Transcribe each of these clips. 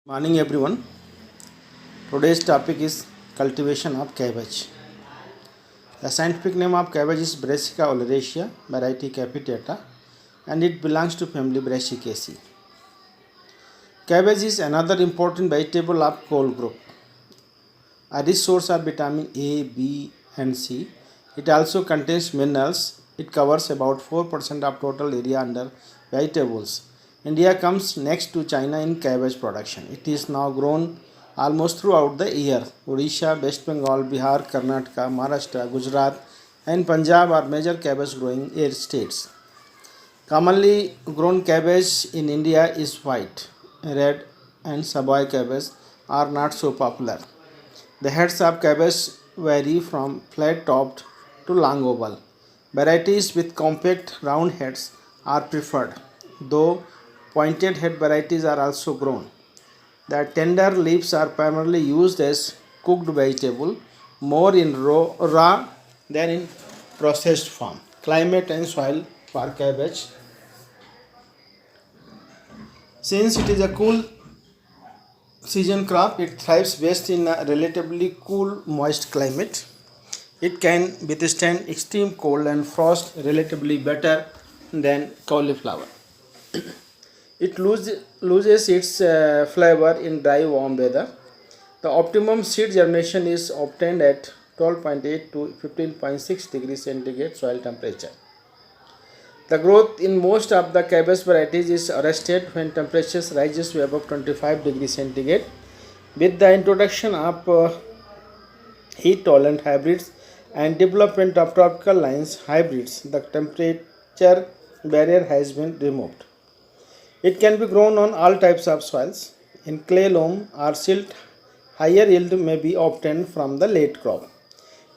Morning everyone. Today's topic is cultivation of cabbage. The scientific name of cabbage is Brassica oleracea, variety capitata, and it belongs to family Brassicaceae. Cabbage is another important vegetable of cole group. A rich source of vitamin A, B, and C. It also contains minerals. It covers about 4% of total area under vegetables. India comes next to China in cabbage production. It is now grown almost throughout the year. Odisha, West Bengal, Bihar, Karnataka, Maharashtra, Gujarat, and Punjab are major cabbage growing states. Commonly grown cabbage in India is white, red, and Savoy cabbage are not so popular. The heads of cabbage vary from flat topped to long oval. Varieties with compact round heads are preferred, though pointed head varieties are also grown. The tender leaves are primarily used as cooked vegetable, more in raw than in processed form. Climate and soil for cabbage. Since it is a cool season crop, it thrives best in a relatively cool, moist climate. It can withstand extreme cold and frost relatively better than cauliflower. It loses its flavor in dry warm weather. The optimum seed germination is obtained at 12.8 to 15.6 degrees centigrade soil temperature. The growth in most of the cabbage varieties is arrested when temperatures rises to above 25 degrees centigrade. With the introduction of heat tolerant hybrids and development of tropical lines hybrids, the temperature barrier has been removed. It can be grown on all types of soils. In clay loam or silt, higher yield may be obtained from the late crop.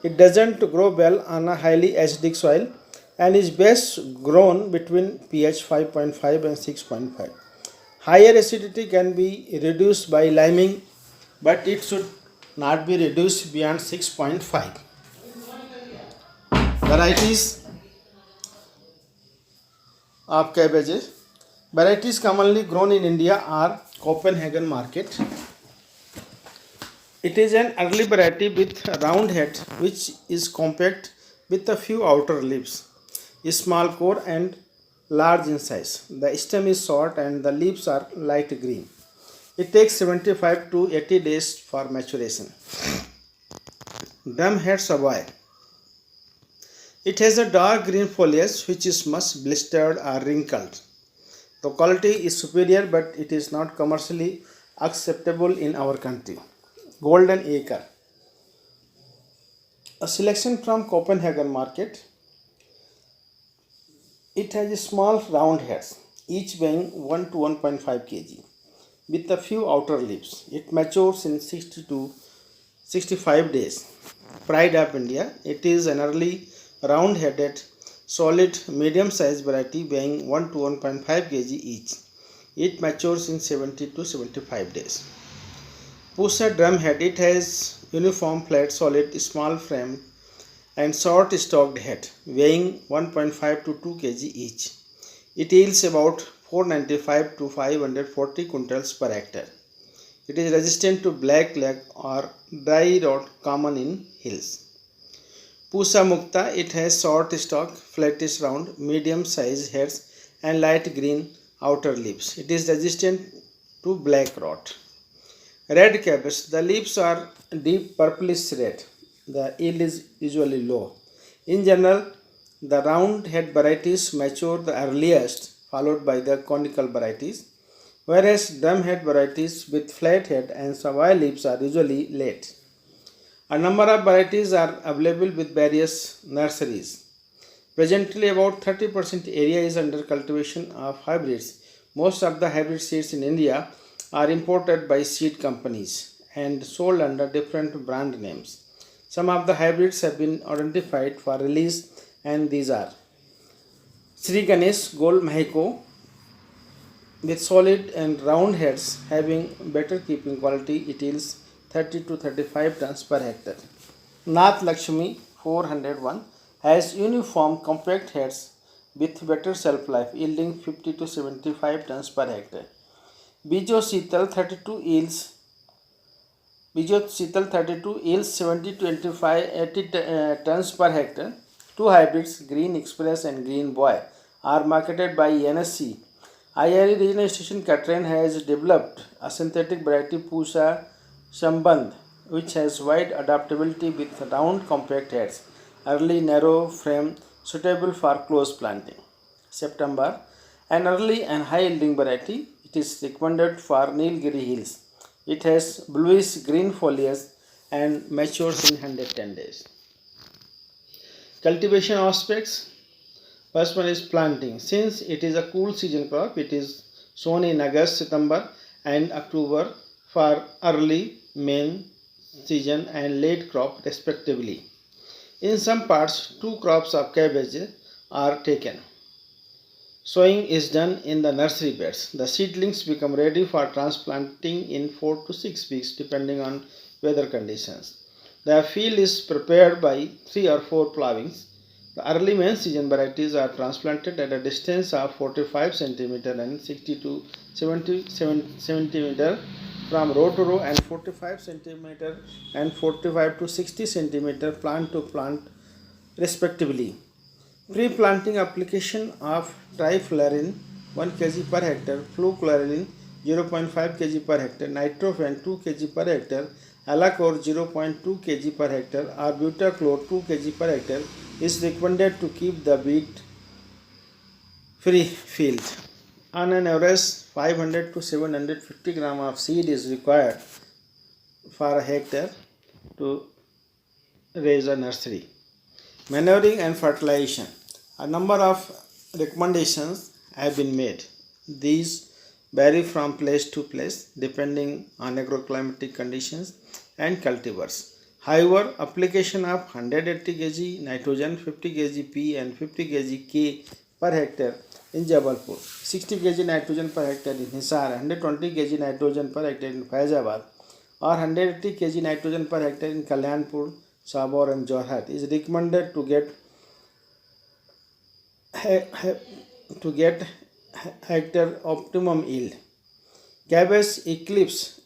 It doesn't grow well on a highly acidic soil and is best grown between pH 5.5 and 6.5. Higher acidity can be reduced by liming, but it should not be reduced beyond 6.5. Varieties of cabbages. Varieties commonly grown in India are Copenhagen market. It is an early variety with a round head which is compact with a few outer leaves, a small core and large in size. The stem is short and the leaves are light green. It takes 75 to 80 days for maturation. Drumhead Savoy. It has a dark green foliage which is much blistered or wrinkled. The quality is superior, but it is not commercially acceptable in our country. Golden Acre. A selection from Copenhagen market. It has a small round heads, each weighing 1 to 1.5 kg, with a few outer leaves. It matures in 60 to 65 days. Pride of India. It is an early round headed solid medium sized variety weighing 1 to 1.5 kg each. It matures in 70 to 75 days. Pusa drumhead. It has uniform flat solid small frame and short stalked head weighing 1.5 to 2 kg each. It yields about 495 to 540 quintals per hectare. It is resistant to black leg or dry rot common in hills. Pusa Mukta. It has short stalk, flattish round, medium size heads and light green outer leaves. It is resistant to black rot. Red cabbage. The leaves are deep purplish red. The yield is usually low. In general, the round head varieties mature the earliest, followed by the conical varieties, whereas drumhead varieties with flat head and Savoy leaves are usually late. A number of varieties are available with various nurseries. Presently, about 30% area is under cultivation of hybrids. Most of the hybrid seeds in India are imported by seed companies and sold under different brand names. Some of the hybrids have been identified for release, and these are Sri Ganesh Gold Mahiko with solid and round heads having better keeping quality. It yields 30 to 35 tons per hectare. Nath Lakshmi 401 has uniform compact heads with better shelf life yielding 50 to 75 tons per hectare. Bijo Sheetal 32 yields. Bijo Sheetal 32 yields 70 25 80 tons per hectare. Two hybrids, Green Express and Green Boy, are marketed by NSC. IRE regional station Katran has developed a synthetic variety Pusa Shamband, which has wide adaptability with round compact heads, early narrow frame suitable for close planting. September, an early and high yielding variety. It is recommended for Nilgiri hills. It has bluish green foliage and matures in 110 days. Cultivation aspects. First one is planting. Since it is a cool season crop, it is sown in August, September and October for early main season and late crop respectively. In some parts, two crops of cabbage are taken. Sowing is done in the nursery beds. The seedlings become ready for transplanting in 4 to 6 weeks depending on weather conditions. The field is prepared by 3 or 4 plowings. The early main season varieties are transplanted at a distance of 45 cm and 60 to 70 cm from row to row and 45 cm and 45 to 60 cm plant to plant respectively. Pre-planting application of trifluralin 1 kg per hectare, flucloxacillin 0.5 kg per hectare, nitrofen 2 kg per hectare, Alacor 0.2 kg per hectare or Butachlor 2 kg per hectare is recommended to keep the weed free field. On an average, 500 to 750 gram of seed is required for a hectare to raise a nursery. Manuring and fertilization. A number of recommendations have been made. These vary from place to place depending on agroclimatic conditions and cultivars. However, application of 180 kg nitrogen, 50 kg P and 50 kg K per hectare in Jabalpur, 60 kg nitrogen per hectare in Hisar, 120 kg nitrogen per hectare in Faizabad or 180 kg nitrogen per hectare in Kalyanpur, Sabor and Jorhat is recommended to get hectare optimum yield. Cabbage Eclipse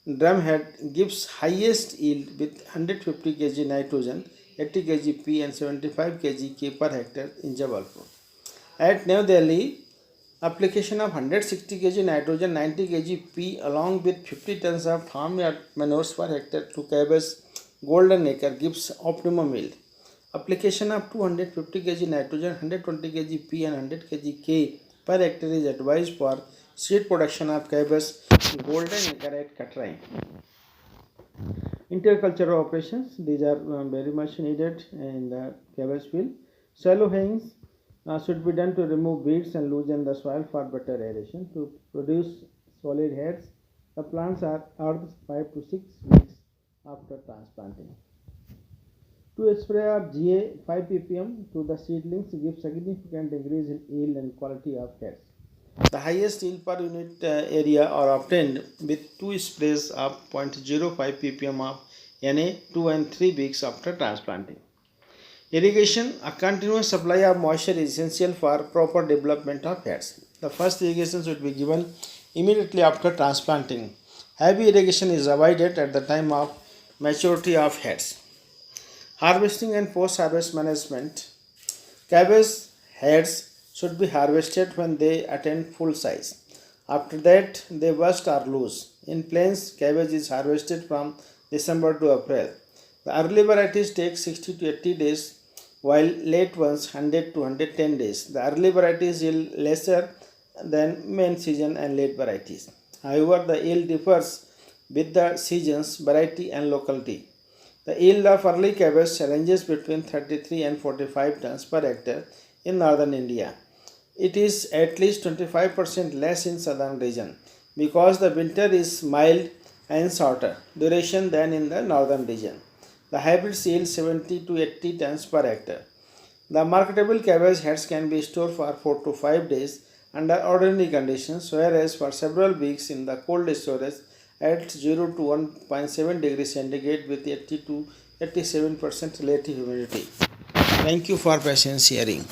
drumhead gives highest yield with 150 kg nitrogen, 80 kg P and 75 kg K per hectare in Jabalpur. At New Delhi, application of 160 kg nitrogen, 90 kg P along with 50 tons of farmyard manures per hectare to cabbage Golden Acre gives optimum yield. Application of 250 kg nitrogen, 120 kg P and 100 kg K per hectare is advised for seed production of cabbage Golden Acre at Katrain. Intercultural operations, these are very much needed in the cabbage field. Shallow hayings should be done to remove weeds and loosen the soil for better aeration. To produce solid heads, the plants are earthed 5 to 6 weeks after transplanting. To spray of GA 5 ppm to the seedlings gives significant increase in yield and quality of heads. The highest yield per unit area are obtained with 2 sprays of 0.05 ppm of NA 2 and 3 weeks after transplanting. Irrigation, a continuous supply of moisture is essential for proper development of heads. The first irrigation should be given immediately after transplanting. Heavy irrigation is avoided at the time of maturity of heads. Harvesting and post-harvest management. Cabbage heads should be harvested when they attain full size. After that, they burst or loose. In plains, cabbage is harvested from December to April. The early varieties take 60 to 80 days, while late ones 100 to 110 days. The early varieties yield lesser than main season and late varieties. However, the yield differs with the seasons, variety and locality. The yield of early cabbage ranges between 33 and 45 tons per hectare in northern India. It is at least 25% less in southern region because the winter is mild and shorter duration than in the northern region. The hybrids yield 70 to 80 tons per hectare. The marketable cabbage heads can be stored for 4 to 5 days under ordinary conditions, whereas for several weeks in the cold storage at 0 to 1.7 degrees centigrade with 80 to 87% relative humidity. Thank you for patient hearing.